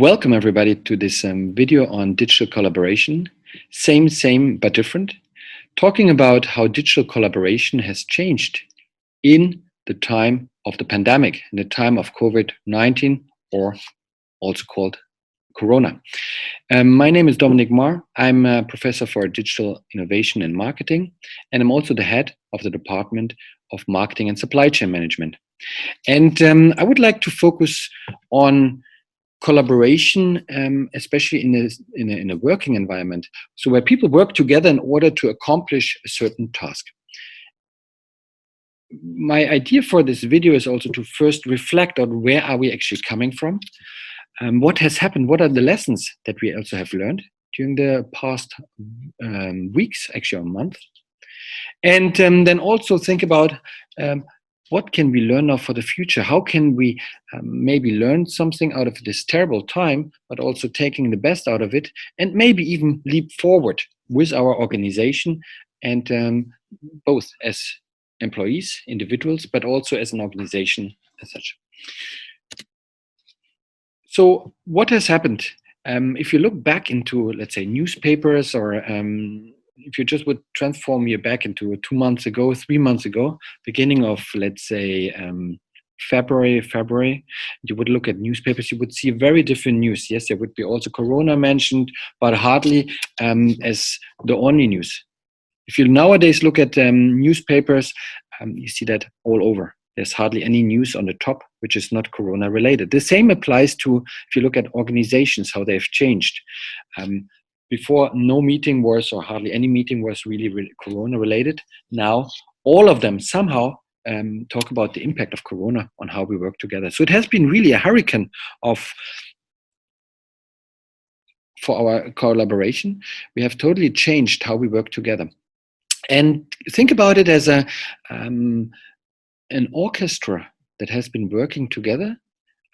Welcome everybody to this video on digital collaboration. Same, but different. Talking about how digital collaboration has changed in the time of the pandemic, in the time of COVID-19, or also called Corona. My name is Dominik Mahr. I'm a professor for digital innovation and marketing, and I'm also the head of the Department of Marketing and Supply Chain Management. And I would like to focus on collaboration, especially in a working environment, so where people work together in order to accomplish a certain task. My idea for this video is also to first reflect on where are we actually coming from, what has happened, what are the lessons that we also have learned during the past weeks, actually a month, and then also think about what can we learn now for the future? How can we maybe learn something out of this terrible time, but also taking the best out of it, and maybe even leap forward with our organization, and both as employees, individuals, but also as an organization as such. So what has happened? If you look back into, let's say, newspapers, or if you just would transform you back into 2 months ago, 3 months ago, beginning of, let's say, February, you would look at newspapers, you would see very different news. Yes, there would be also Corona mentioned, but hardly as the only news. If you nowadays look at newspapers, you see that all over. There's hardly any news on the top which is not Corona related. The same applies to, if you look at organizations, how they've changed. Before, no meeting was, or hardly any meeting was really Corona related. Now, all of them somehow talk about the impact of Corona on how we work together. So it has been really a hurricane for our collaboration. We have totally changed how we work together. And think about it as an orchestra that has been working together.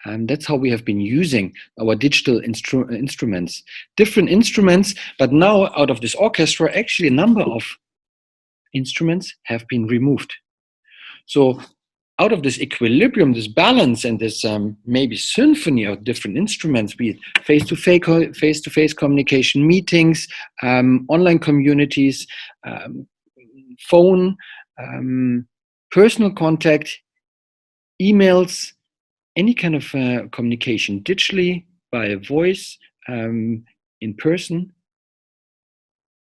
And that's how we have been using our digital instruments, different instruments. But now out of this orchestra, actually a number of instruments have been removed. So out of this equilibrium, this balance, and this maybe symphony of different instruments, be it face-to-face communication, meetings, online communities, phone, personal contact, emails, any kind of communication digitally, by voice, in person,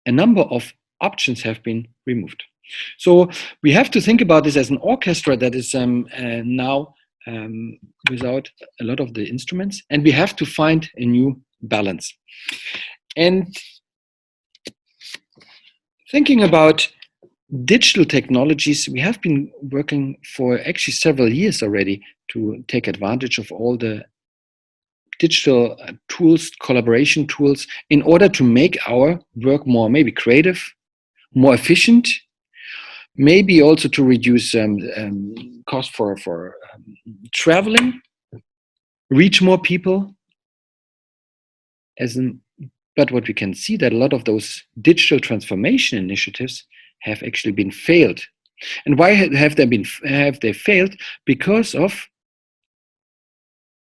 a number of options have been removed. So we have to think about this as an orchestra that is now without a lot of the instruments, and we have to find a new balance. And thinking about digital technologies, we have been working for actually several years already to take advantage of all the digital tools, collaboration tools, in order to make our work more maybe creative, more efficient, maybe also to reduce cost for traveling, reach more people. But what we can see, that a lot of those digital transformation initiatives have actually been failed. And why have they failed? Because of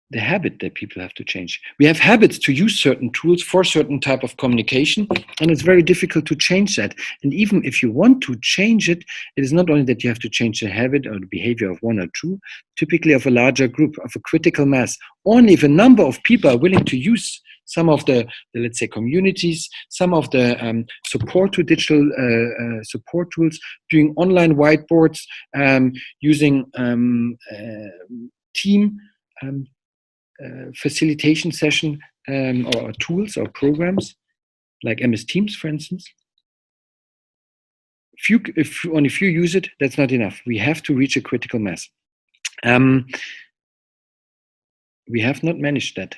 the habit that people have to change. We have habits to use certain tools for certain type of communication, and it's very difficult to change that. And even if you want to change it, it is not only that you have to change the habit or the behavior of one or two, typically of a larger group, of a critical mass. Only if a number of people are willing to use some of the let's say, communities, some of the support to digital support tools, doing online whiteboards, using team facilitation session or tools or programs like MS Teams, for instance. If only few use it, that's not enough. We have to reach a critical mass. We have not managed that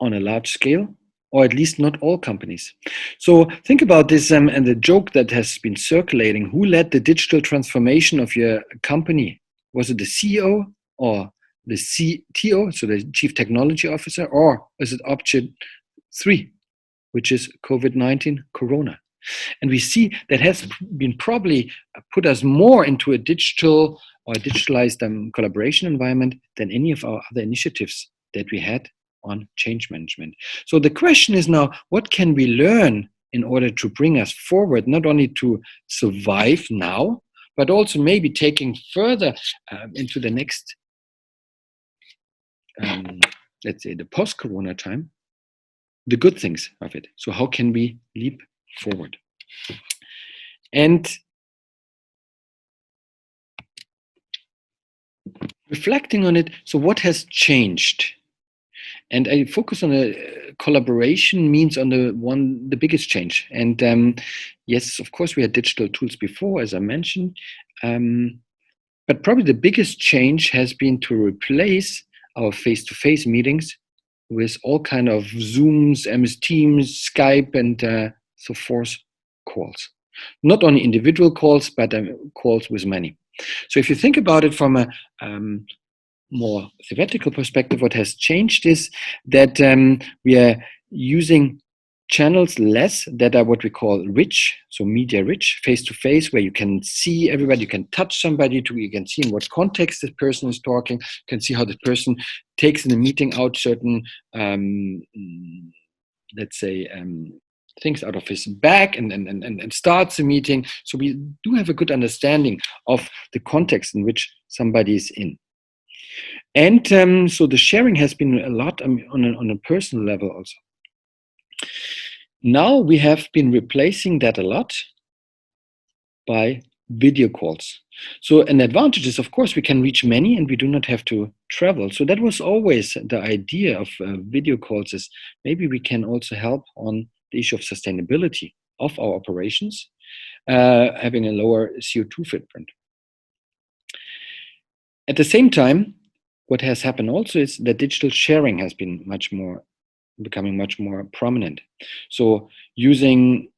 on a large scale, or at least not all companies. So think about this and the joke that has been circulating. Who led the digital transformation of your company? Was it the CEO or the CTO, so the Chief Technology Officer, or is it option 3, which is COVID-19, Corona? And we see that has been probably put us more into a digital or digitalized collaboration environment than any of our other initiatives that we had on change management. So the question is now, what can we learn in order to bring us forward, not only to survive now, but also maybe taking further into the next, let's say, the post-corona time, the good things of it. So how can we leap forward? And reflecting on it, so what has changed? And I focus on a collaboration means on the biggest change. And yes, of course, we had digital tools before, as I mentioned. But probably the biggest change has been to replace our face-to-face meetings with all kind of Zooms, MS Teams, Skype, and so forth calls. Not only individual calls, but calls with many. So if you think about it from a more theoretical perspective, what has changed is that we are using channels less that are what we call rich, so media rich, face-to-face, where you can see everybody, you can touch somebody, you can see in what context this person is talking, you can see how the person takes in the meeting out certain, let's say, things out of his bag and starts the meeting. So we do have a good understanding of the context in which somebody is in. And so the sharing has been a lot on a personal level also. Now we have been replacing that a lot by video calls. So an advantage is, of course, we can reach many and we do not have to travel. So that was always the idea of video calls, is maybe we can also help on the issue of sustainability of our operations, having a lower CO2 footprint. At the same time, what has happened also is that digital sharing has been becoming much more prominent. So using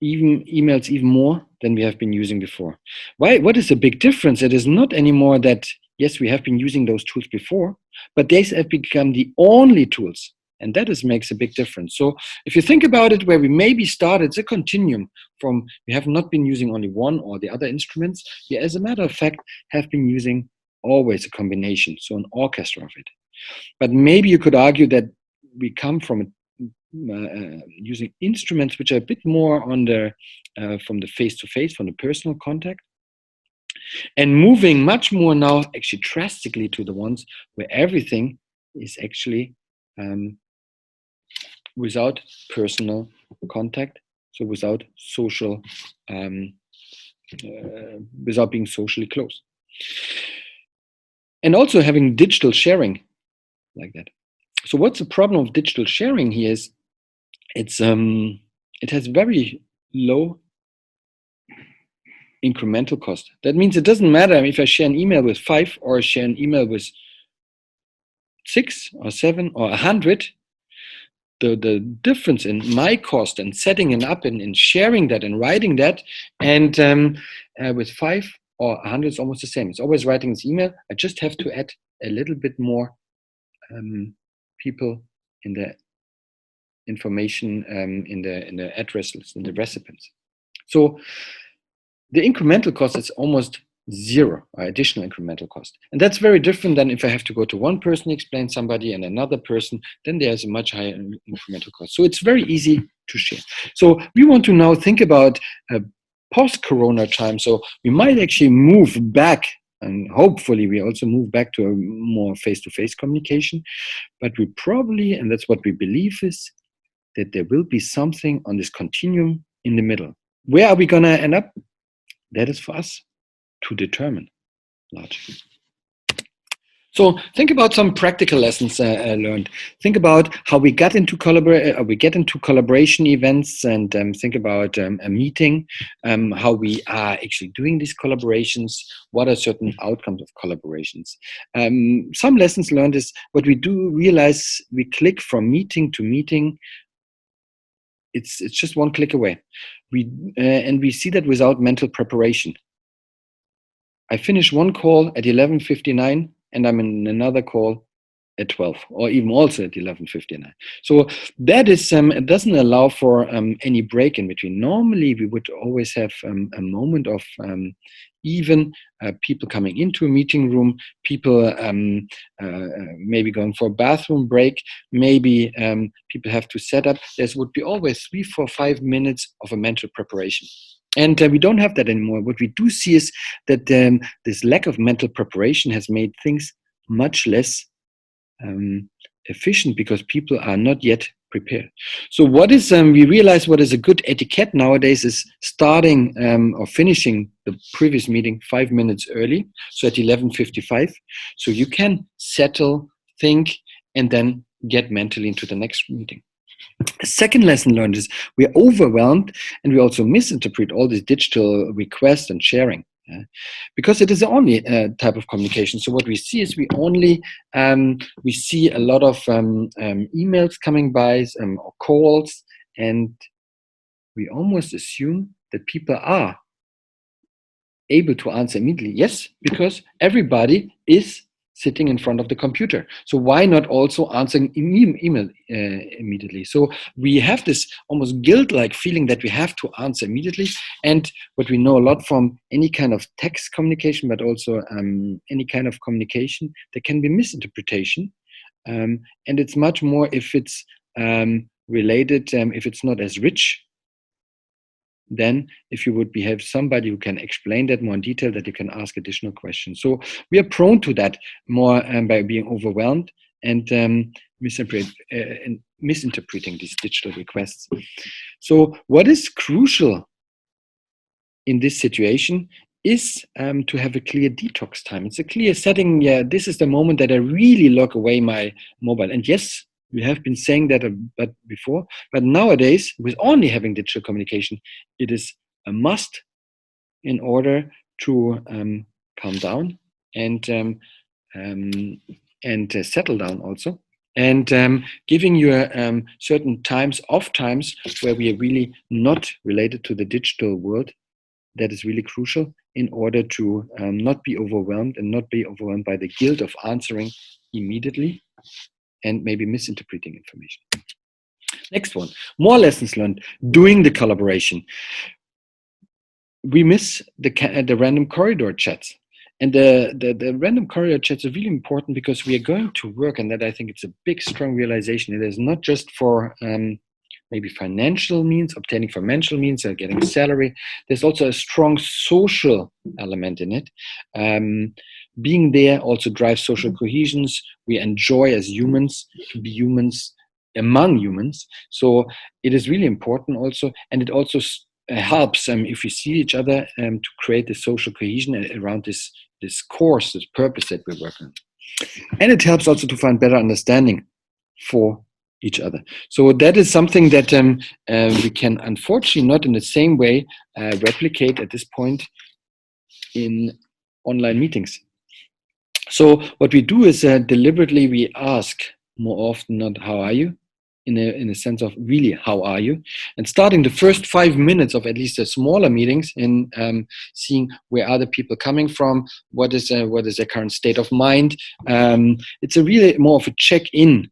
even emails even more than we have been using before. Why? What is the big difference? It is not anymore that, yes, we have been using those tools before, but they have become the only tools. And that makes a big difference. So if you think about it, where we maybe started, it's a continuum from we have not been using only one or the other instruments. We, as a matter of fact, have been using always a combination, so an orchestra of it. But maybe you could argue that we come from using instruments which are a bit more on the from the face-to-face, from the personal contact, and moving much more now actually drastically to the ones where everything is actually without personal contact, so without social, without being socially close. And also having digital sharing like that. So what's the problem of digital sharing here is it has very low incremental cost. That means it doesn't matter if I share an email with 5 or share an email with 6 or 7 or 100. The difference in my cost and setting it up and sharing that and writing that, and with 5 or 100 is almost the same. It's always writing this email. I just have to add a little bit more people in the information in the address list, in the recipients. So the incremental cost is almost zero, or additional incremental cost. And that's very different than if I have to go to one person, explain somebody, and another person, then there's a much higher incremental cost. So it's very easy to share. So we want to now think about post-corona time. So we might actually move back, and hopefully we also move back to a more face-to-face communication. But we probably, and that's what we believe, is that there will be something on this continuum in the middle. Where are we going to end up? That is for us to determine largely. So think about some practical lessons learned. Think about how we get into collaboration events, and think about a meeting, how we are actually doing these collaborations. What are certain outcomes of collaborations? Some lessons learned is what we do realize: we click from meeting to meeting. It's just one click away. And we see that without mental preparation. I finish one call at 11:59 and I'm in another call at 12 or even also at 11:59. So that is it doesn't allow for any break in between. Normally we would always have a moment of even people coming into a meeting room, people maybe going for a bathroom break, maybe people have to set up. There would be always 3, 4, 5 minutes of a mental preparation. And we don't have that anymore. What we do see is that this lack of mental preparation has made things much less efficient because people are not yet prepared. So what is we realize what is a good etiquette nowadays is starting or finishing the previous meeting 5 minutes early, so at 11:55, so you can settle, think, and then get mentally into the next meeting. The second lesson learned is we're overwhelmed and we also misinterpret all these digital requests and sharing. Because it is the only type of communication. So what we see is we see a lot of emails coming by or calls, and we almost assume that people are able to answer immediately. Yes, because everybody is sitting in front of the computer. So why not also answering email immediately? So we have this almost guilt-like feeling that we have to answer immediately. And what we know a lot from any kind of text communication, but also any kind of communication, there can be misinterpretation. And it's much more if it's related, if it's not as rich, then if you would have somebody who can explain that more in detail, that you can ask additional questions. So we are prone to that more by being overwhelmed and misinterpreting these digital requests. So what is crucial in this situation is to have a clear detox time. It's a clear setting. Yeah, this is the moment that I really lock away my mobile. And yes, we have been saying that before, but nowadays, with only having digital communication, it is a must in order to calm down and settle down also. And giving you certain off times where we are really not related to the digital world, that is really crucial in order to not be overwhelmed and not be overwhelmed by the guilt of answering immediately and maybe misinterpreting information. Next one, more lessons learned during the collaboration. We miss the random corridor chats. And the random corridor chats are really important because we are going to work, and that I think it's a big, strong realization. It is not just for maybe financial means, obtaining financial means, or getting a salary. There's also a strong social element in it. Being there also drives social cohesions. We enjoy as humans to be humans among humans. So it is really important also, and it also helps if we see each other to create the social cohesion around this course, this purpose that we're working on. And it helps also to find better understanding for each other. So that is something that we can unfortunately not in the same way replicate at this point in online meetings. So what we do is deliberately we ask more often not how are you, in a sense of really how are you, and starting the first 5 minutes of at least the smaller meetings in seeing where are the people coming from, what is their current state of mind. It's a really more of a check-in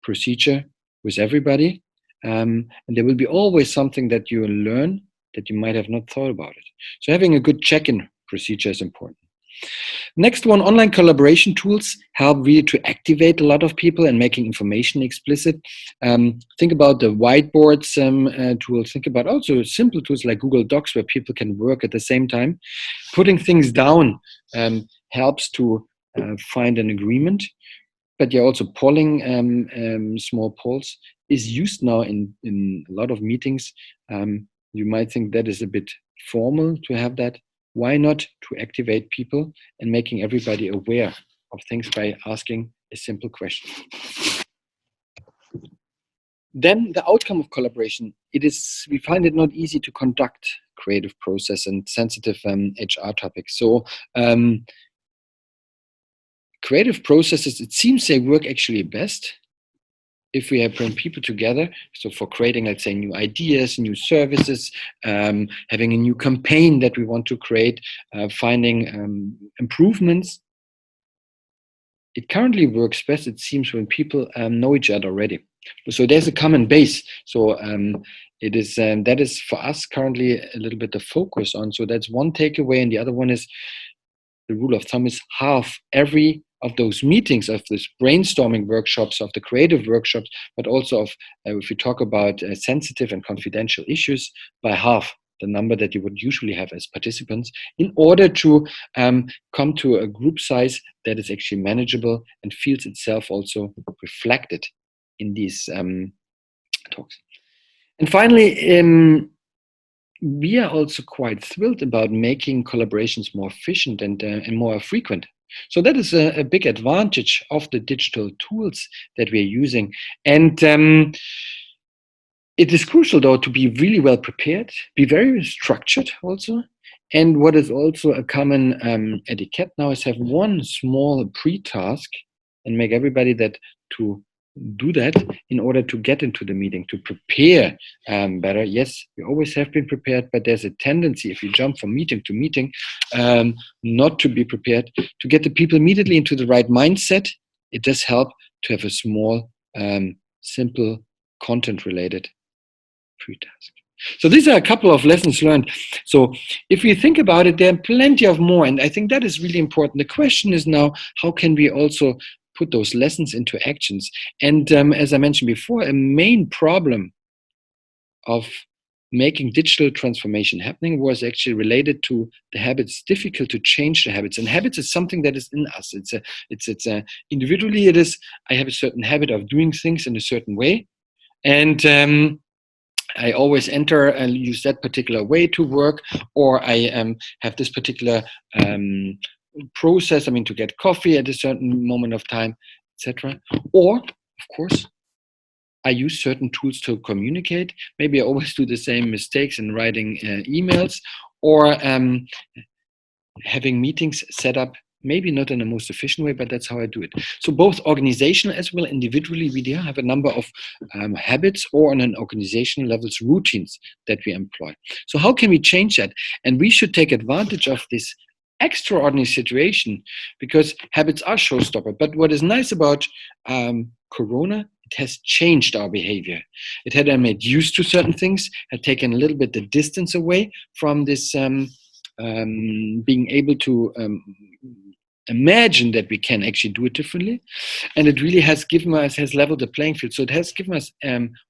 procedure with everybody, and there will be always something that you learn that you might have not thought about it. So having a good check-in procedure is important. Next one, online collaboration tools help really to activate a lot of people and making information explicit. Think about the whiteboards tools. Think about also simple tools like Google Docs where people can work at the same time. Putting things down helps to find an agreement. But yeah, also polling, small polls is used now in a lot of meetings. You might think that is a bit formal to have that. Why not to activate people and making everybody aware of things by asking a simple question? Then the outcome of collaboration, we find it not easy to conduct creative process and sensitive HR topics. So creative processes, it seems they work actually best if we bring people together. So for creating, let's say, new ideas, new services, having a new campaign that we want to create, finding improvements. it currently works best, it seems, when people know each other already. So there's a common base. So it is that is for us currently a little bit the focus on. So that's one takeaway, and the other one is the rule of thumb is half every of those meetings, of this brainstorming workshops, of the creative workshops, but also of if you talk about sensitive and confidential issues, by half the number that you would usually have as participants, in order to come to a group size that is actually manageable and feels itself also reflected in these talks. And finally, we are also quite thrilled about making collaborations more efficient and more frequent. So that is a big advantage of the digital tools that we are using. And it is crucial, though, to be really well prepared, be very structured also. And what is also a common etiquette now is have one small pre-task and make everybody that to do that in order to get into the meeting, to prepare better. Yes, we always have been prepared, but there's a tendency, if you jump from meeting to meeting, not to be prepared. To get the people immediately into the right mindset, it does help to have a small, simple, content-related pre-task. So these are a couple of lessons learned. So if you think about it, there are plenty of more, and I think that is really important. The question is now, how can we also put those lessons into actions? And as I mentioned before, a main problem of making digital transformation happening was actually related to the habits. Difficult to change the habits, and habits is something that is in us. It's individually, it is, I have a certain habit of doing things in a certain way, and I always enter and use that particular way to work, or I have this particular process, to get coffee at a certain moment of time, etc. Or, of course, I use certain tools to communicate. Maybe I always do the same mistakes in writing emails, or having meetings set up, maybe not in the most efficient way, but that's how I do it. So both organizational as well individually, we do have a number of habits, or on an organizational levels, routines that we employ. So how can we change that? And we should take advantage of this extraordinary situation, because habits are showstopper. But what is nice about Corona, it has changed our behavior. It had made used to certain things, had taken a little bit the distance away from this being able to imagine that we can actually do it differently, and it really has leveled the playing field. So it has given us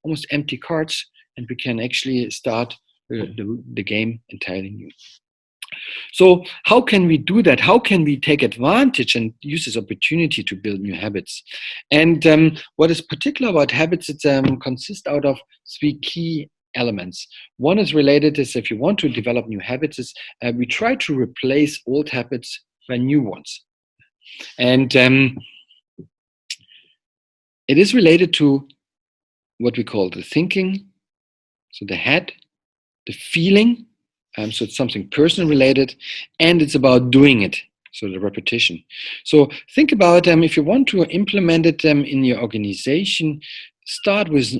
almost empty cards, and we can actually start the game entirely new. So how can we do that? How can we take advantage and use this opportunity to build new habits? And what is particular about habits, it consists out of three key elements. One is related is, if you want to develop new habits, is we try to replace old habits by new ones. And it is related to what we call the thinking, so the head, the feeling, so it's something personal related, and it's about doing it, so the repetition. So think about if you want to implement it in your organization, start with,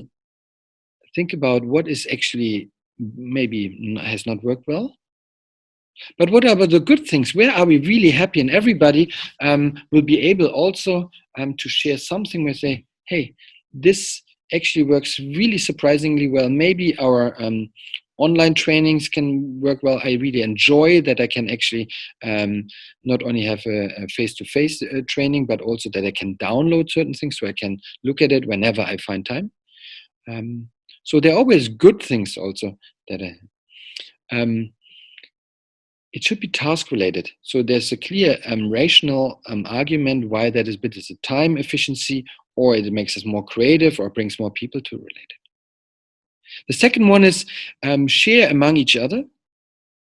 think about what is actually maybe has not worked well. But what are the good things? Where are we really happy? And everybody will be able also to share something where say, hey, this actually works really surprisingly well. Maybe our online trainings can work well. I really enjoy that I can actually not only have a face-to-face training, but also that I can download certain things so I can look at it whenever I find time. So there are always good things also that it should be task related. So there's a clear rational argument why that is, but it's a time efficiency, or it makes us more creative, or brings more people to relate. The second one is share among each other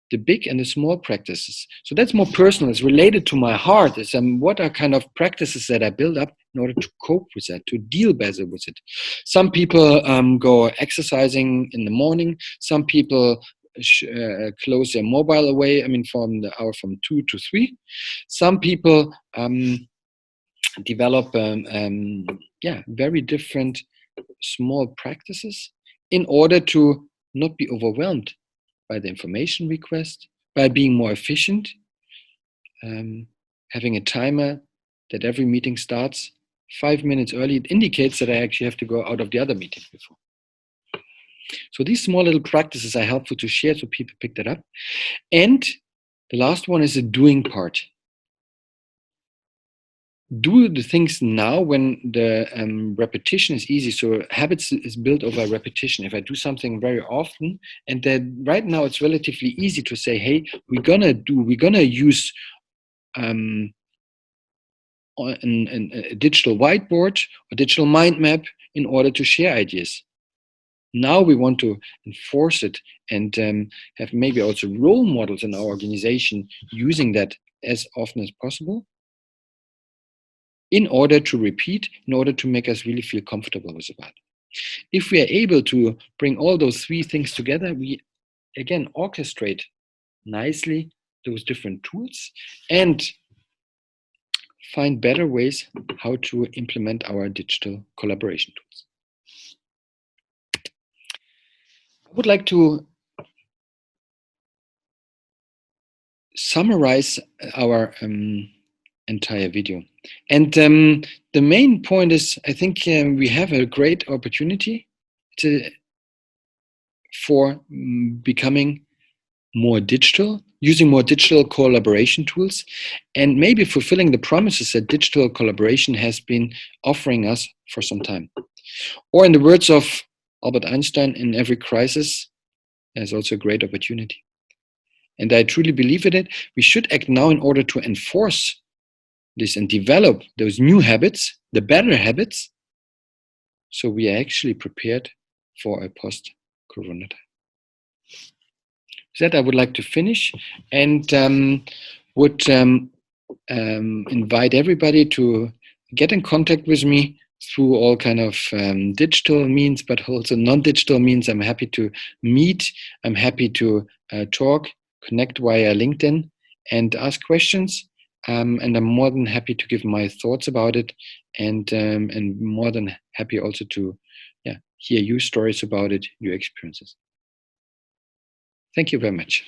the big and the small practices. So that's more personal. It's related to my heart. It's what are kind of practices that I build up in order to cope with that, to deal better with it. Some people go exercising in the morning. Some people close their mobile away. From the hour from 2 to 3. Some people develop very different small practices in order to not be overwhelmed by the information request, by being more efficient, having a timer that every meeting starts 5 minutes early. It indicates that I actually have to go out of the other meeting before. So these small little practices are helpful to share so people pick that up. And the last one is the doing part. Do the things now when the repetition is easy. So habits is built over repetition. If I do something very often, and then right now it's relatively easy to say, hey, we're gonna use a digital whiteboard or digital mind map in order to share ideas. Now we want to enforce it and have maybe also role models in our organization using that as often as possible in order to repeat, in order to make us really feel comfortable with that. If we are able to bring all those three things together, we again orchestrate nicely those different tools and find better ways how to implement our digital collaboration tools. I would like to summarize our entire video. And the main point is, I think we have a great opportunity for becoming more digital, using more digital collaboration tools, and maybe fulfilling the promises that digital collaboration has been offering us for some time. Or in the words of Albert Einstein, in every crisis, there's also a great opportunity. And I truly believe in it. We should act now in order to enforce this and develop those new habits, the better habits, so we are actually prepared for a post-corona time. With that, I would like to finish and would invite everybody to get in contact with me through all kind of digital means, but also non-digital means. I'm happy to meet. I'm happy to talk, connect via LinkedIn, and ask questions. And I'm more than happy to give my thoughts about it, and more than happy also to hear your stories about it, your experiences. Thank you very much.